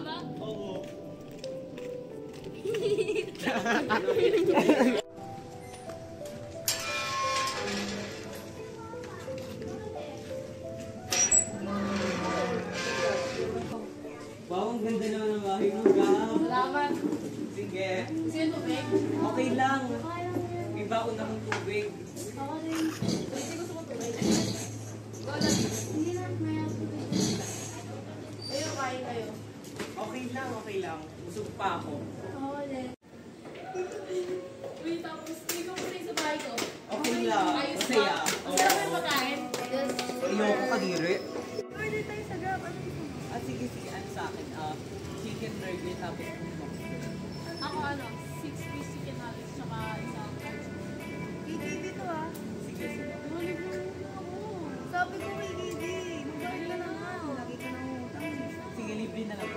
ba? Oo. Wow, ang ganda naman ng bahay mo, Gab. Salamat. Sige. Gusto yung tubig? Okay lang. May baon akong tubig. Ako rin. Hindi gusto ko tubig. Ikaw lang. Hindi na, may tubig. Ayun, kain kayo. Okay lang, okay lang. Busog pa ako. Ako din. Uy, tapos hindi ko muna sa bahay ko. Okay lang. Ayos Masaya. pa. Masaya ba yung pagkain? Yes. Ayoko kadiri. Order tayo sa Grab. Ano gusto mo? Sige, sige. Ano sa akin? Chicken burger tapos Ako ano, 6-piece chicken nuggets tsaka isang rice. KD dito ah. sige, sige. Tumalig mo ako. Sabi ko kay KD, magbayad ka na nga. Lagi ka nang utang. Sige, libre na lang.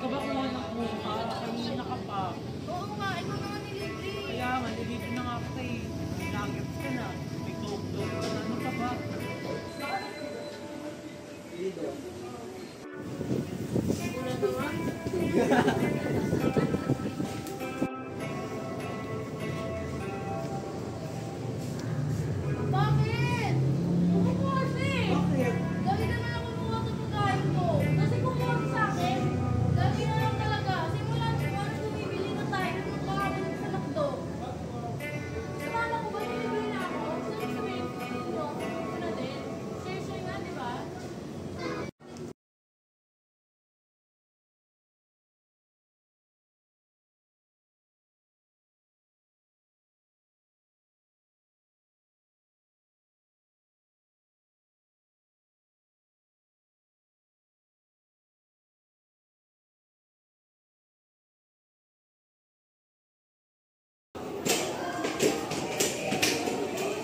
Kabakuhan ako ha. Kanina ka pa. Oo nga, ikaw naman nilibre. Kaya nga, nilibre na nga ako kay nuggets ka na. May coke-coke. Ano ka ba? Una naman. Bakit? Kumukuha siya eh. Bakit? Dami naman ako kumuha sa pagkain ko. Kasi kumuha siya sa akin. Dami na lang talaga. Simula oras bumibili na tayo. Magkakabili sa McDo. Sumala ko ba bumibili na ako? Sabi sabihin ko na din. Share nga, di ba?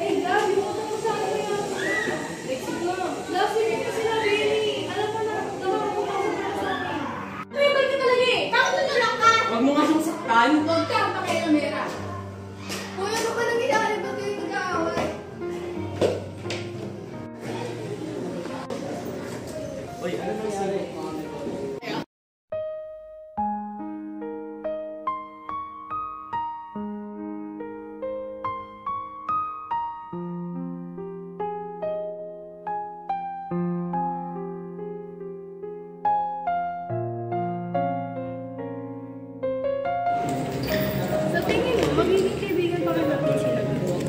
Hey, Gab, yung mo sa akin yan. Last week ko sila Billy. Alam mo na, nakakapunta sa akin. Tribal ka talaga eh. Bakit na lang ka? Huwag mo nga siyang saktan. Huwag ka, pakialamera. Kuya, ano ka nangyayari? Ba't kayo nag-aaway? Uy, ano nangyari? Sa tingin mo, magiging kaibigan pa kayo natin sila.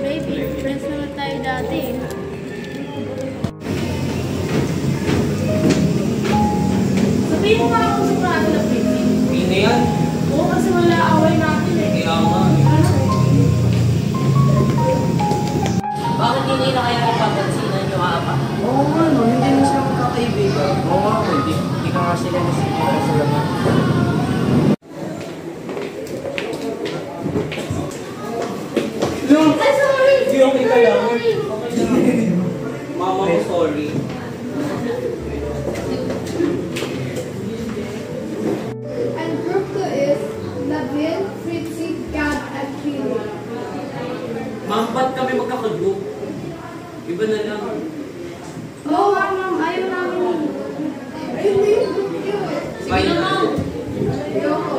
Maybe, friends naman tayo dati. Sabihin mo nga ako sa plano ng Billy. Hindi na yan. Oo, kasi wala away natin eh. Kaya nga. Bakit hindi na kayo napapansinan yung apa? Oo nga, no. Hindi na sila magkakaibigan. Oo nga, hindi ka nga sila nasibira sa laman. Ay, sorry! Hindi, okay ka lang. Okay lang. Mama ko, sorry. And group 2 is Lavin, Fritzy, Gab, and Kilo. Ma'am, ba't kami magkakagroup? Iba na lang. Oo nga, ma'am. Ayaw namin. Ayun na yung group nyo eh. Sige na, ma'am. Ayoko.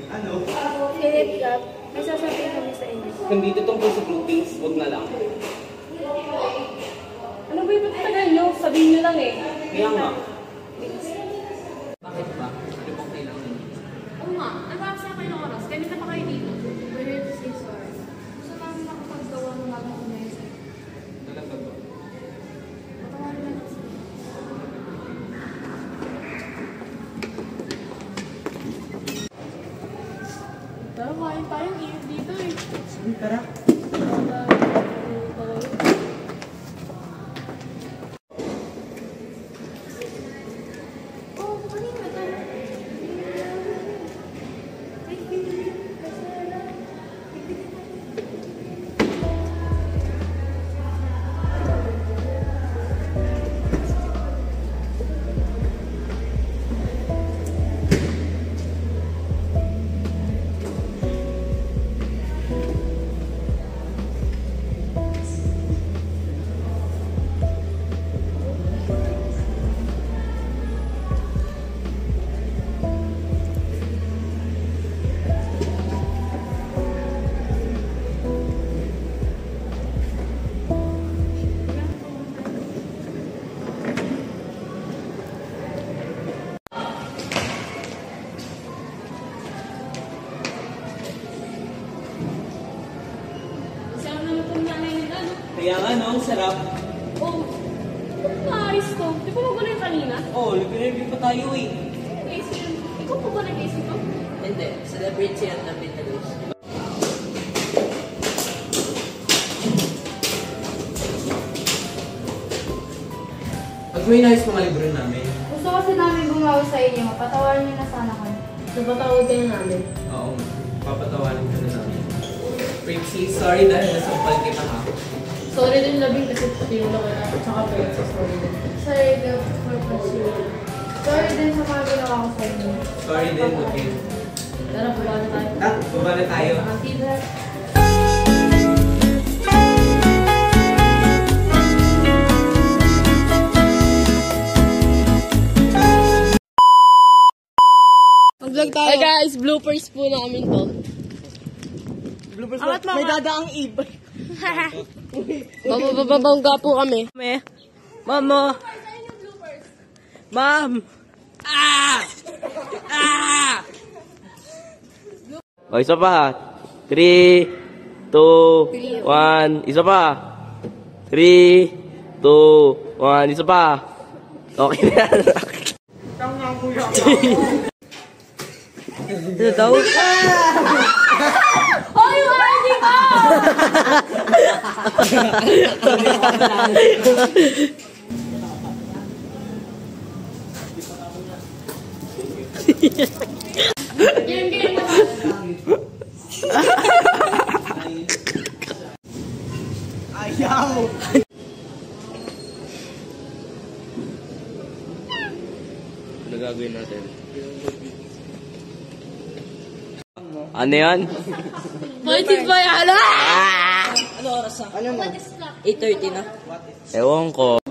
Ano? Philip, Gab, may sasabihin kami sa inyo. Nandito tungkol sa groupings, huwag na lang. Ano ba yung pagtagal nyo? Sabihin nyo lang eh. Kaya nga. Bakit ba? Ano bang kailangan? Oo nga, nag-aap sa kayo ng oras. Ganito pa kayo dito. We're here to say sorry. Gusto namin makapaggawa ng bagong unaysa. Talaga ba? Patawarin lang kasi. Pero kain tayong init dito eh. Sige, tara. Oh, kanina to. Ay, Philip. Kasi wala. Kaya nga, no? Sarap. Oh, ba't maayos to? Di ba magulo yung kanina? Oh, review pa tayo eh. Ikaw pa ba nag-isip ko? Hindi. Celebrate siya at lapit na guys. Pag may nais mga libro namin. Gusto kasi namin gumawa sa inyo. Patawarin niyo na sana kami. Napatawag ka na namin. Oo, papatawarin ka na namin. Pixie, sorry dahil nasampal kita ha. Sorry din labing kasi tinulong ko na. Tsaka princess, sorry din. Sorry din for pursuing. Sorry din sa mga ginawa ko sa inyo. Sorry din, okay. Tara, baba na tayo. Baba na tayo. Matida. Mag-vlog tayo. Hey guys, bloopers po namin to. Bloopers mo. May dadaang iba. Babababangga po kami. Mama. Ma'am. O, isa pa. 3, 2, 1. Isa pa. 3, 2, 1. Isa pa. Okay na. Ano daw? Hoy, warning ka! Game na. Ayaw. Ano gagawin natin? Ano yan? Maitis ba yan? Ano oras na? 8:30 na. Ewan ko.